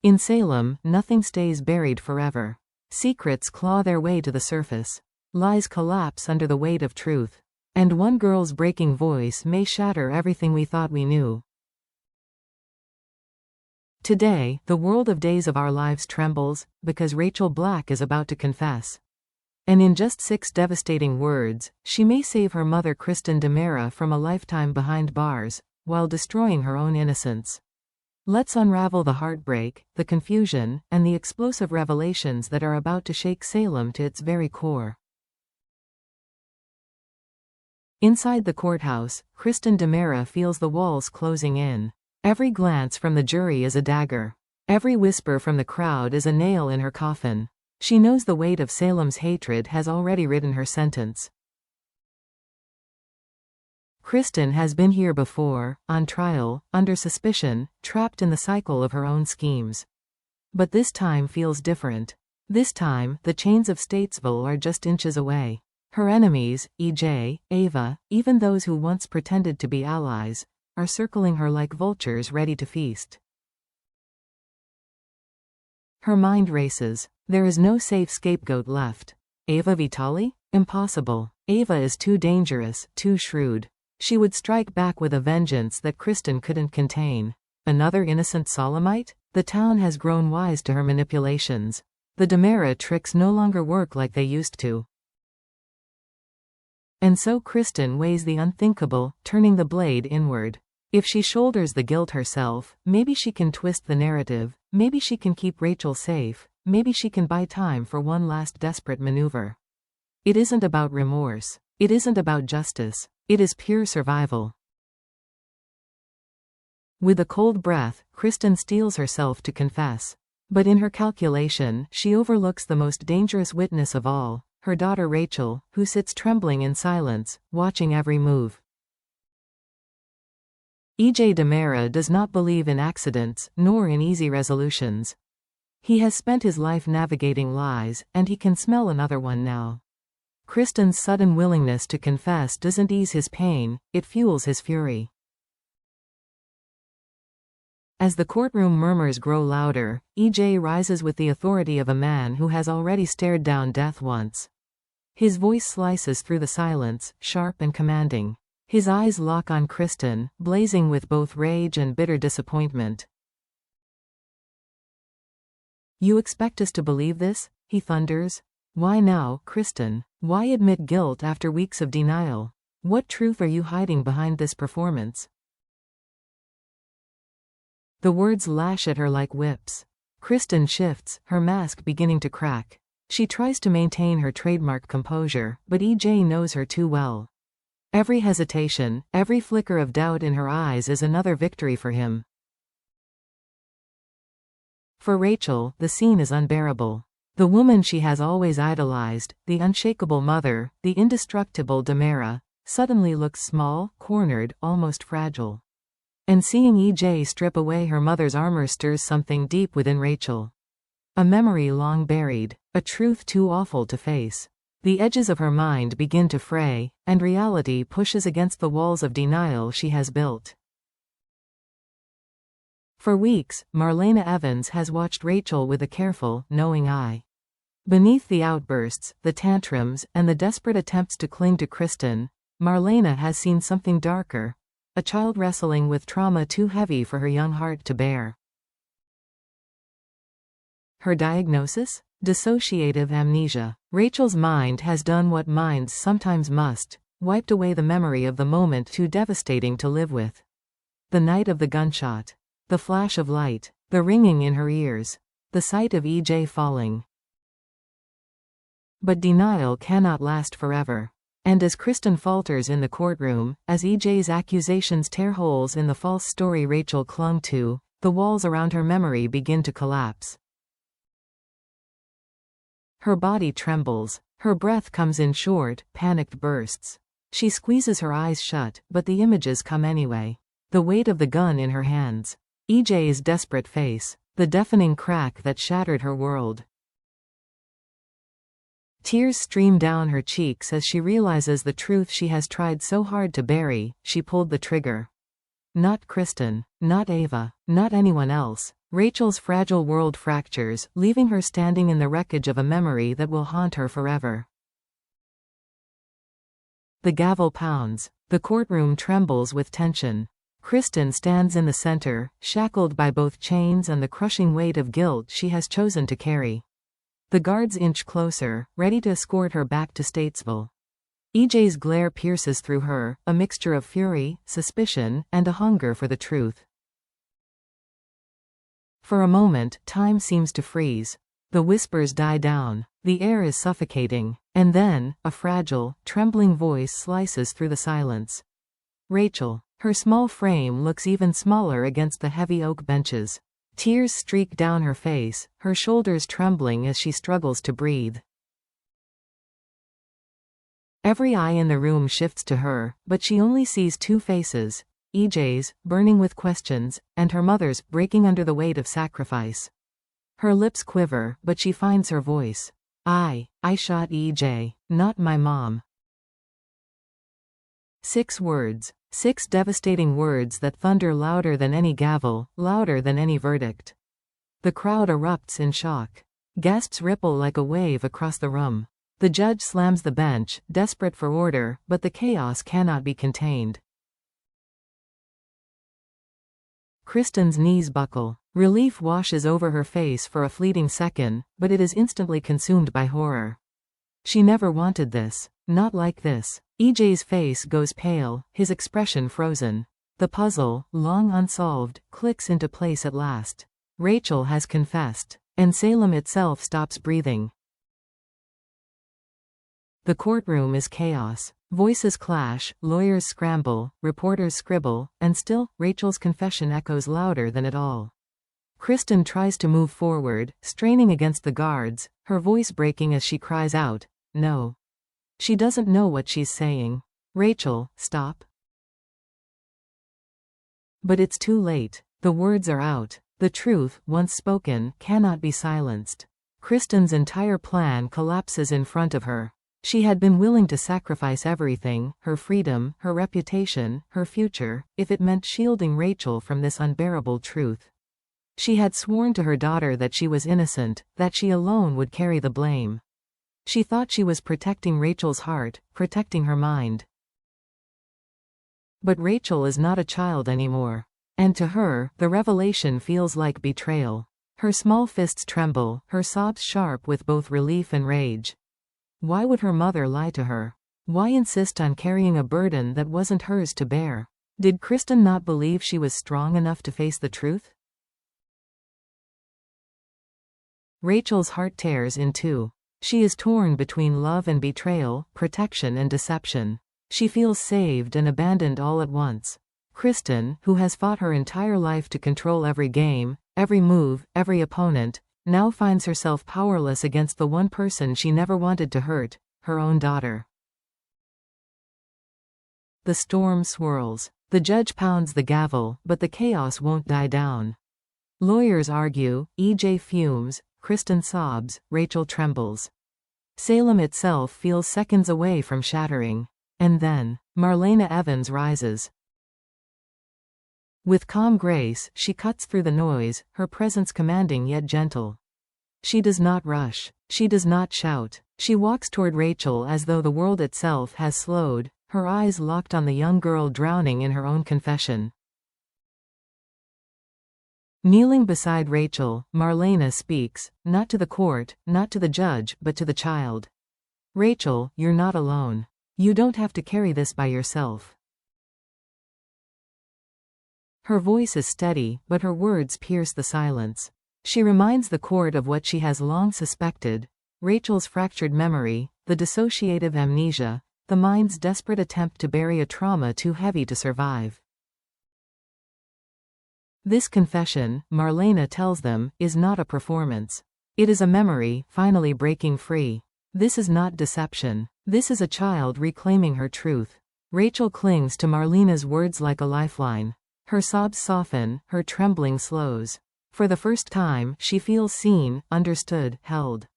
In Salem, nothing stays buried forever. Secrets claw their way to the surface. Lies collapse under the weight of truth. And one girl's breaking voice may shatter everything we thought we knew. Today, the world of Days of Our Lives trembles, because Rachel Black is about to confess. And in just 6 devastating words, she may save her mother Kristen DiMera from a lifetime behind bars, while destroying her own innocence. Let's unravel the heartbreak, the confusion, and the explosive revelations that are about to shake Salem to its very core. Inside the courthouse, Kristen DiMera feels the walls closing in. Every glance from the jury is a dagger. Every whisper from the crowd is a nail in her coffin. She knows the weight of Salem's hatred has already written her sentence. Kristen has been here before, on trial, under suspicion, trapped in the cycle of her own schemes. But this time feels different. This time, the chains of Statesville are just inches away. Her enemies, EJ, Ava, even those who once pretended to be allies, are circling her like vultures ready to feast. Her mind races. There is no safe scapegoat left. Ava Vitali? Impossible. Ava is too dangerous, too shrewd. She would strike back with a vengeance that Kristen couldn't contain. Another innocent Salemite? The town has grown wise to her manipulations. The DiMera tricks no longer work like they used to. And so Kristen weighs the unthinkable, turning the blade inward. If she shoulders the guilt herself, maybe she can twist the narrative, maybe she can keep Rachel safe, maybe she can buy time for one last desperate maneuver. It isn't about remorse. It isn't about justice. It is pure survival. With a cold breath, Kristen steels herself to confess. But in her calculation, she overlooks the most dangerous witness of all, her daughter Rachel, who sits trembling in silence, watching every move. EJ DiMera does not believe in accidents, nor in easy resolutions. He has spent his life navigating lies, and he can smell another one now. Kristen's sudden willingness to confess doesn't ease his pain, it fuels his fury. As the courtroom murmurs grow louder, EJ rises with the authority of a man who has already stared down death once. His voice slices through the silence, sharp and commanding. His eyes lock on Kristen, blazing with both rage and bitter disappointment. "You expect us to believe this?" he thunders. "Why now, Kristen? Why admit guilt after weeks of denial? What truth are you hiding behind this performance?" The words lash at her like whips. Kristen shifts, her mask beginning to crack. She tries to maintain her trademark composure, but EJ knows her too well. Every hesitation, every flicker of doubt in her eyes is another victory for him. For Rachel, the scene is unbearable. The woman she has always idolized, the unshakable mother, the indestructible DiMera, suddenly looks small, cornered, almost fragile. And seeing EJ strip away her mother's armor stirs something deep within Rachel. A memory long buried, a truth too awful to face. The edges of her mind begin to fray, and reality pushes against the walls of denial she has built. For weeks, Marlena Evans has watched Rachel with a careful, knowing eye. Beneath the outbursts, the tantrums, and the desperate attempts to cling to Kristen, Marlena has seen something darker, a child wrestling with trauma too heavy for her young heart to bear. Her diagnosis? Dissociative amnesia. Rachel's mind has done what minds sometimes must, wiped away the memory of the moment too devastating to live with. The night of the gunshot. The flash of light. The ringing in her ears. The sight of EJ falling. But denial cannot last forever. And as Kristen falters in the courtroom, as EJ's accusations tear holes in the false story Rachel clung to, the walls around her memory begin to collapse. Her body trembles. Her breath comes in short, panicked bursts. She squeezes her eyes shut, but the images come anyway. The weight of the gun in her hands. EJ's desperate face. The deafening crack that shattered her world. Tears stream down her cheeks as she realizes the truth she has tried so hard to bury. She pulled the trigger. Not Kristen, not Ava, not anyone else. Rachel's fragile world fractures, leaving her standing in the wreckage of a memory that will haunt her forever. The gavel pounds. The courtroom trembles with tension. Kristen stands in the center, shackled by both chains and the crushing weight of guilt she has chosen to carry. The guards inch closer, ready to escort her back to Statesville. EJ's glare pierces through her, a mixture of fury, suspicion, and a hunger for the truth. For a moment, time seems to freeze. The whispers die down. The air is suffocating. And then, a fragile, trembling voice slices through the silence. Rachel. Her small frame looks even smaller against the heavy oak benches. Tears streak down her face, her shoulders trembling as she struggles to breathe. Every eye in the room shifts to her, but she only sees two faces, EJ's, burning with questions, and her mother's, breaking under the weight of sacrifice. Her lips quiver, but she finds her voice. I shot EJ, not my mom. 6 words. 6 devastating words that thunder louder than any gavel, louder than any verdict. The crowd erupts in shock. Gasps ripple like a wave across the room. The judge slams the bench, desperate for order, but the chaos cannot be contained. Kristen's knees buckle. Relief washes over her face for a fleeting second, but it is instantly consumed by horror. She never wanted this. Not like this. EJ's face goes pale, his expression frozen. The puzzle, long unsolved, clicks into place at last. Rachel has confessed, and Salem itself stops breathing. The courtroom is chaos. Voices clash, lawyers scramble, reporters scribble, and still, Rachel's confession echoes louder than it all. Kristen tries to move forward, straining against the guards, her voice breaking as she cries out, "No." She doesn't know what she's saying. Rachel, stop. But it's too late. The words are out. The truth, once spoken, cannot be silenced. Kristen's entire plan collapses in front of her. She had been willing to sacrifice everything, her freedom, her reputation, her future, if it meant shielding Rachel from this unbearable truth. She had sworn to her daughter that she was innocent, that she alone would carry the blame. She thought she was protecting Rachel's heart, protecting her mind. But Rachel is not a child anymore. And to her, the revelation feels like betrayal. Her small fists tremble, her sobs sharp with both relief and rage. Why would her mother lie to her? Why insist on carrying a burden that wasn't hers to bear? Did Kristen not believe she was strong enough to face the truth? Rachel's heart tears in two. She is torn between love and betrayal, protection and deception. She feels saved and abandoned all at once. Kristen, who has fought her entire life to control every game, every move, every opponent, now finds herself powerless against the one person she never wanted to hurt, her own daughter. The storm swirls. The judge pounds the gavel, but the chaos won't die down. Lawyers argue, EJ fumes, Kristen sobs, Rachel trembles. Salem itself feels seconds away from shattering. And then, Marlena Evans rises. With calm grace, she cuts through the noise, her presence commanding yet gentle. She does not rush. She does not shout. She walks toward Rachel as though the world itself has slowed, her eyes locked on the young girl drowning in her own confession. Kneeling beside Rachel, Marlena speaks, not to the court, not to the judge, but to the child. Rachel, you're not alone. You don't have to carry this by yourself. Her voice is steady, but her words pierce the silence. She reminds the court of what she has long suspected: Rachel's fractured memory, the dissociative amnesia, the mind's desperate attempt to bury a trauma too heavy to survive. This confession, Marlena tells them, is not a performance. It is a memory, finally breaking free. This is not deception. This is a child reclaiming her truth. Rachel clings to Marlena's words like a lifeline. Her sobs soften, her trembling slows. For the first time, she feels seen, understood, held.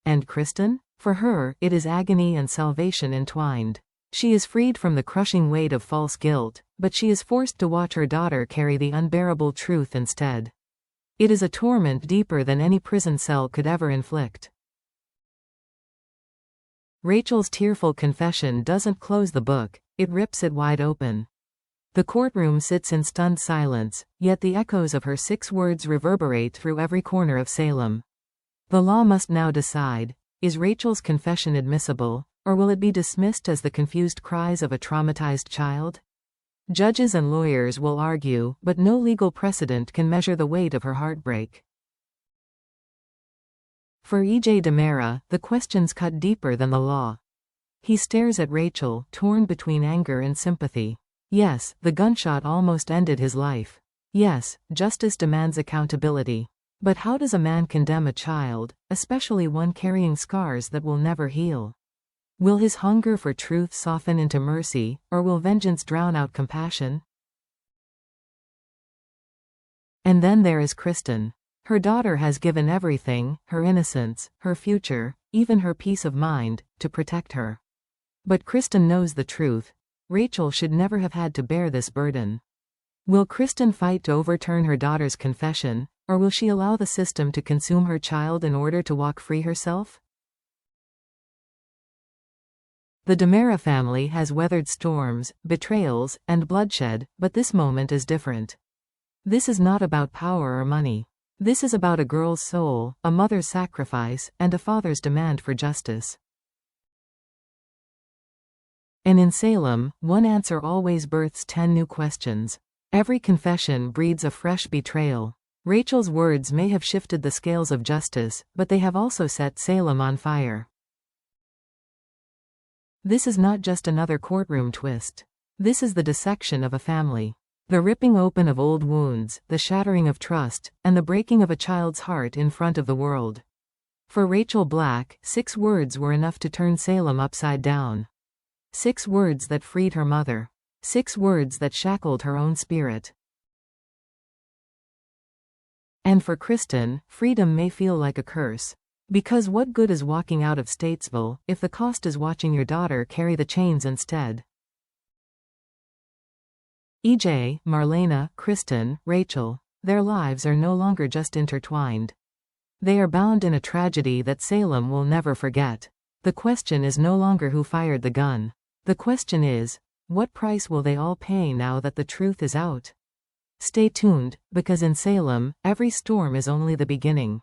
And Kristen? For her, it is agony and salvation entwined. She is freed from the crushing weight of false guilt, but she is forced to watch her daughter carry the unbearable truth instead. It is a torment deeper than any prison cell could ever inflict. Rachel's tearful confession doesn't close the book, it rips it wide open. The courtroom sits in stunned silence, yet the echoes of her 6 words reverberate through every corner of Salem. The law must now decide, is Rachel's confession admissible, or will it be dismissed as the confused cries of a traumatized child? Judges and lawyers will argue, but no legal precedent can measure the weight of her heartbreak. For E.J. DiMera, the questions cut deeper than the law. He stares at Rachel, torn between anger and sympathy. Yes, the gunshot almost ended his life. Yes, justice demands accountability. But how does a man condemn a child, especially one carrying scars that will never heal? Will his hunger for truth soften into mercy, or will vengeance drown out compassion? And then there is Kristen. Her daughter has given everything, her innocence, her future, even her peace of mind, to protect her. But Kristen knows the truth. Rachel should never have had to bear this burden. Will Kristen fight to overturn her daughter's confession, or will she allow the system to consume her child in order to walk free herself? The DiMera family has weathered storms, betrayals, and bloodshed, but this moment is different. This is not about power or money. This is about a girl's soul, a mother's sacrifice, and a father's demand for justice. And in Salem, one answer always births 10 new questions. Every confession breeds a fresh betrayal. Rachel's words may have shifted the scales of justice, but they have also set Salem on fire. This is not just another courtroom twist. This is the dissection of a family. The ripping open of old wounds, the shattering of trust, and the breaking of a child's heart in front of the world. For Rachel Black, 6 words were enough to turn Salem upside down. 6 words that freed her mother. 6 words that shackled her own spirit. And for Kristen, freedom may feel like a curse. Because what good is walking out of Statesville, if the cost is watching your daughter carry the chains instead? E.J., Marlena, Kristen, Rachel, their lives are no longer just intertwined. They are bound in a tragedy that Salem will never forget. The question is no longer who fired the gun. The question is, what price will they all pay now that the truth is out? Stay tuned, because in Salem, every storm is only the beginning.